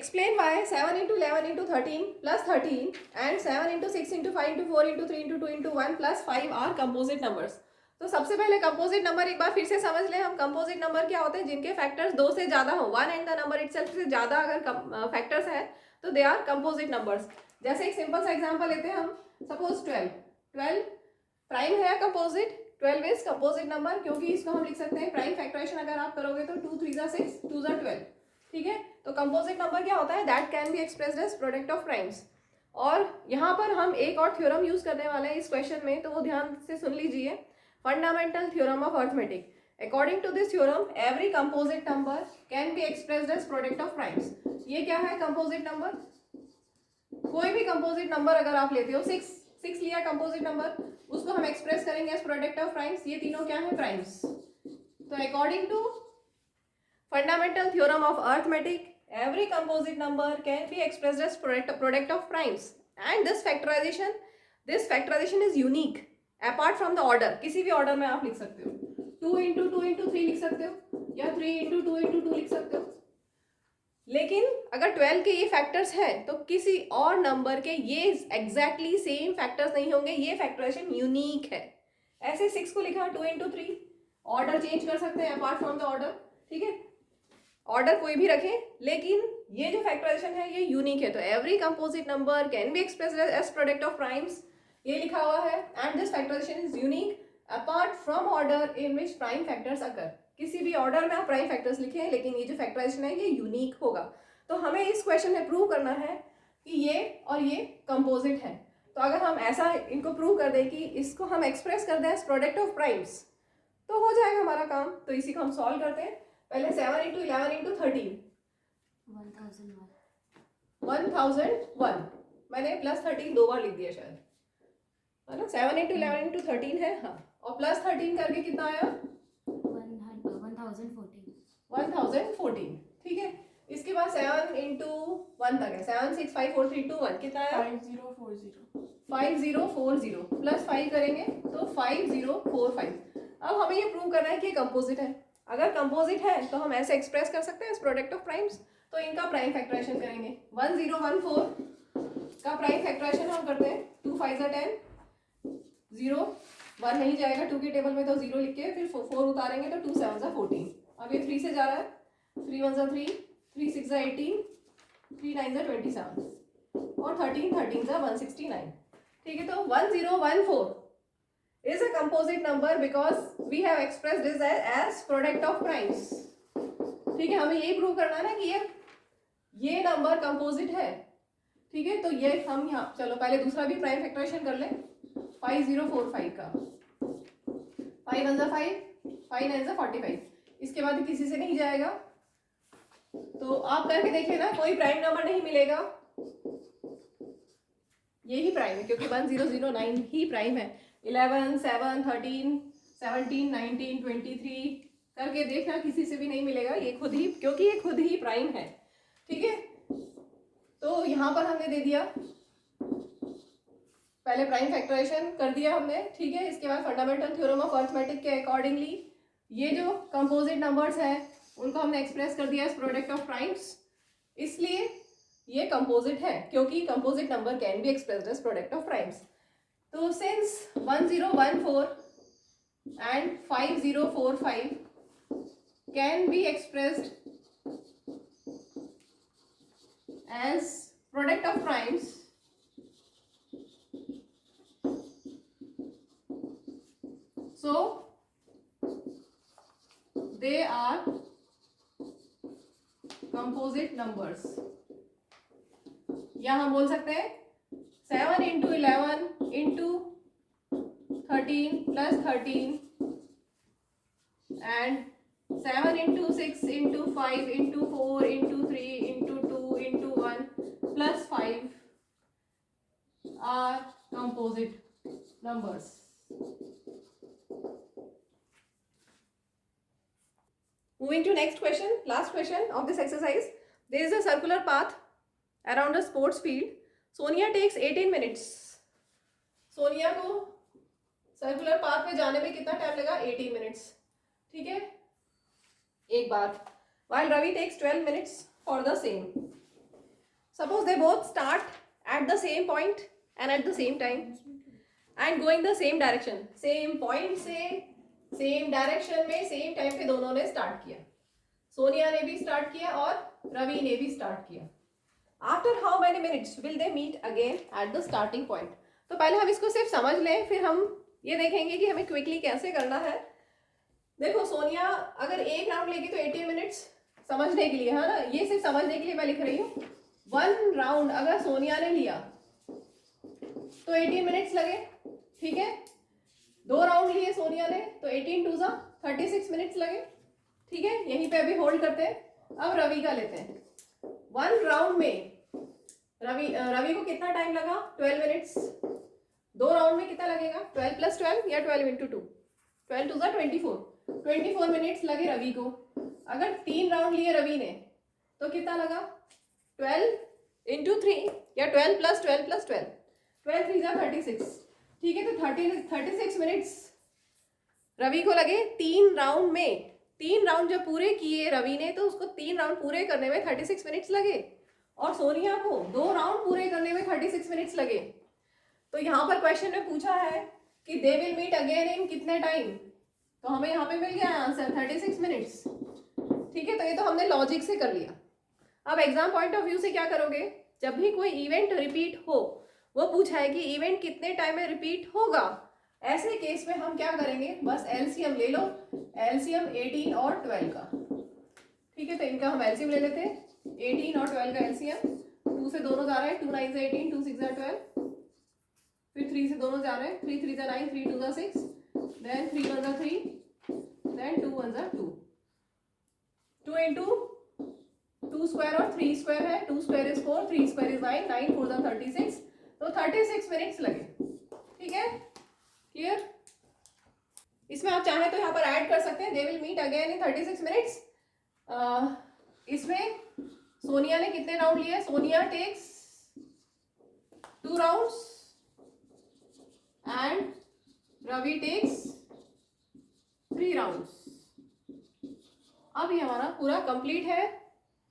explain why 7 into 11 into 13 plus 13 and 7 into 6 into 5 into 4 into 3 into 2 into 1 plus 5 are composite numbers. तो सबसे पहले composite number एक बार फिर से समझ लें हम. कंपोजिट नंबर क्या होते हैं? जिनके फैक्टर्स दो से ज्यादा हो. One and the number itself से ज्यादा अगर फैक्टर्स है तो दे आर कंपोजिट नंबर्स. जैसे एक सिंपल सा एग्जांपल लेते हैं हम. सपोज 12 प्राइम है कंपोजिट. 12 इज कंपोजिट नंबर क्योंकि इसको हम लिख सकते हैं प्राइम फैक्टराइजेशन अगर आप करोगे तो 2 3 6 2 12. ठीक है. तो कंपोजिट नंबर क्या होता है? That can be expressed as product of primes. और यहाँ पर हम एक और थ्योरम यूज करने वाले हैं इस क्वेश्चन में, तो वो ध्यान से सुन लीजिए. Fundamental theorem of arithmetic. According to this theorem every composite number can be expressed as product of primes. ये क्या है कंपोजिट नंबर? कोई भी कंपोजिट नंबर अगर आप लेते हो, 6 लिया कंपोजिट नंबर, उसको हम एक्सप्रेस करेंगे एज प्रोडक्ट ऑफ प्राइम्स. ये तीनों क्या है? प्राइम्स. तो according to fundamental theorem of arithmetic, every composite number can be expressed as product of primes, and this factorization is unique apart from the order. किसी भी order में आप लिख सकते हो. 2 into 2 into 3 लिख सकते हो या 3 into 2 into 2 लिख सकते हो. लेकिन अगर 12 के ये फैक्टर्स हैं तो किसी और नंबर के ये एग्जैक्टली सेम फैक्टर्स नहीं होंगे. ये फैक्टराइजेशन यूनिक है. ऐसे 6 को लिखा 2 into 3, ऑर्डर चेंज कर सकते हैं अपार्ट फ्रॉम द ऑर्डर. ठीक है, ऑर्डर कोई भी रखें, लेकिन ये जो फैक्टराइजेशन है ये यूनिक है. तो every composite number can be expressed as product of primes, ये लिखा हुआ है. And this factorisation is unique apart from order in which prime factors occur. किसी भी ऑर्डर में आप प्राइम फैक्टर्स लिखें, लेकिन ये जो फैक्टराइजेशन है ये यूनिक होगा. तो हमें इस क्वेश्चन में प्रूव करना है कि ये और ये कंपोजिट है. तो अगर हम ऐसा इनको प्रूव कर दें कि इसको हम एक्सप्रेस कर दें एज प्रोडक्ट ऑफ प्राइम्स, तो हो जाएगा हमारा काम. तो इसी को हम सॉल्व करते हैं. पहले 7 into 11 into 13 1001. मैंने प्लस 13 दो बार लिख दिया शायद, है ना. 7 into 11 into 13 है. हाँ, और प्लस 13 करके कितना आया? 1014. ठीक है. इसके बाद 7 into 1 तक है. 7 6 5 4 3 2 1 कितना आया? 5040 प्लस 5 करेंगे तो 5045. अब हमें ये प्रूव करना है कि ये कंपोजिट है. अगर कंपोजिट है तो हम ऐसे एक्सप्रेस कर सकते हैं इस प्रोडक्ट ऑफ प्राइम्स. तो इनका प्राइम फैक्टराइजेशन करेंगे. 1014 का प्राइम फैक्टराइजेशन हम करते हैं. 2 5 10, 0 1 नहीं जाएगा 2 की टेबल में, तो 0 लिख के फिर 4 उतारेंगे तो 2 7 14. अब ये 3 से जा रहा है. 3 1 3, 3 6 18, 3 9 27 और 13 169. ठीक है. तो 1014 is a composite number because we have expressed this as product of primes. ठीक है. हमें यही प्रूव करना है ना कि ये नंबर कंपोजिट है. ठीक है. तो ये हम यहाँ चलो पहले दूसरा भी प्राइम फैक्टराइजेशन कर लें. 5045 का 5 1 5, 5 9 45. इसके बाद किसी से नहीं जाएगा. तो आप करके देखिए ना, कोई प्राइम नंबर नहीं मिलेगा. यही प्राइम है क्योंकि 1009 ही प्राइम है. 11 7 13 17 19 23 करके देखना, किसी से भी नहीं मिलेगा. ये खुद ही, क्योंकि ये खुद ही प्राइम है. ठीक है. तो यहाँ पर हमने दे दिया, पहले प्राइम फैक्टराइजेशन कर दिया हमने. ठीक है. इसके बाद फंडामेंटल थ्योरम ऑफ अर्थमेटिक के अकॉर्डिंगली ये जो कंपोजिट नंबर्स हैं उनको हमने एक्सप्रेस कर दिया एज प्रोडक्ट ऑफ प्राइम्स. इसलिए ये कंपोजिट है क्योंकि composite number can be expressed as product of primes. तो since 1014 and 5045 can be expressed as product of primes, so they are composite numbers. या हम बोल सकते हैं 7 into 11 into 13 plus 13 and 7 into 6 into 5 into 4 into 3 into 2 into 1 plus 5 are composite numbers. Moving to next question, last question of this exercise. There is a circular path around a sports field. Sonia takes 18 minutes. Sonia को circular path में जाने में कितना time लगा? 18 minutes. ठीक है. एक बार. While Ravi takes 12 minutes for the same. Suppose they both start at the same point and at the same time and going the same direction. Same point से same direction में same time पे दोनों ने start किया. सोनिया ने भी start किया और रवि ने भी start किया. After how many minutes will they meet again at the starting point? तो पहले हम इसको सिर्फ समझ लें, फिर हम ये देखेंगे कि हमें क्विकली कैसे करना है. देखो सोनिया अगर एक राउंड लेगी तो 18 मिनट्स समझने के लिए, है ना, ये सिर्फ समझने के लिए मैं लिख रही हूँ. 1 राउंड अगर सोनिया ने लिया तो 18 मिनट्स लगे, ठीक है. 2 राउंड लिए सोनिया ने तो 18 टू 36 मिनट्स लगे, ठीक है. यहीं पे अभी होल्ड करते हैं. अब रवि का लेते हैं. 1 राउंड में रवि को कितना टाइम लगा? 12 मिनट्स. 2 राउंड में कितना लगेगा? 12 प्लस 12 या 12 इंटू 2, 12 टू 24 मिनट्स लगे रवि को. अगर 3 राउंड लिए रवि ने तो कितना लगा? 12 इंटू 3 या 12 प्लस 12 प्लस 12, 12 3 36, ठीक है. तो 36 मिनट्स रवि को लगे 3 राउंड में. 3 राउंड जब पूरे किए रवि ने तो उसको 3 राउंड पूरे करने में 36 मिनट्स लगे और सोनिया को 2 राउंड पूरे करने में 36 मिनट्स लगे. तो यहाँ पर क्वेश्चन में पूछा है कि they will meet again in कितने टाइम, तो हमें यहाँ पे मिल गया आंसर 36 मिनट्स, ठीक है. तो ये तो हमने लॉजिक से कर लिया. अब एग्जाम पॉइंट ऑफ व्यू से क्या करोगे? जब भी कोई इवेंट रिपीट हो, वो पूछा है कि इवेंट कितने टाइम में रिपीट होगा, ऐसे केस में हम क्या करेंगे? बस एलसीएम ले लो. एलसीएम 18 और 12 का, ठीक है. तो इनका हम एलसीएम ले लेते हैं. 18 और 12 का एलसीएम. 2 से दोनों जा रहे हैं, 2 9 से 18, 2 6 12, फिर 3 से दोनों जा रहे हैं, 3 3 9, 3 2 6, देन 3 1 3, देन 2 1 2. 2 इंटू 2 स्क्वायर और 3 स्क्वायर है. 2 स्क्वायर इज 4, 3 स्क्वायर इज 9, 9 4 36, तो 36 मिनट्स लगे, ठीक है. क्लियर? इसमें आप चाहें तो यहाँ पर ऐड कर सकते हैं. They will meet again in 36 minutes. इसमें सोनिया ने कितने राउंड लिए? Sonia takes 2 rounds and Ravi takes 3 rounds. अब ये हमारा पूरा कंप्लीट है.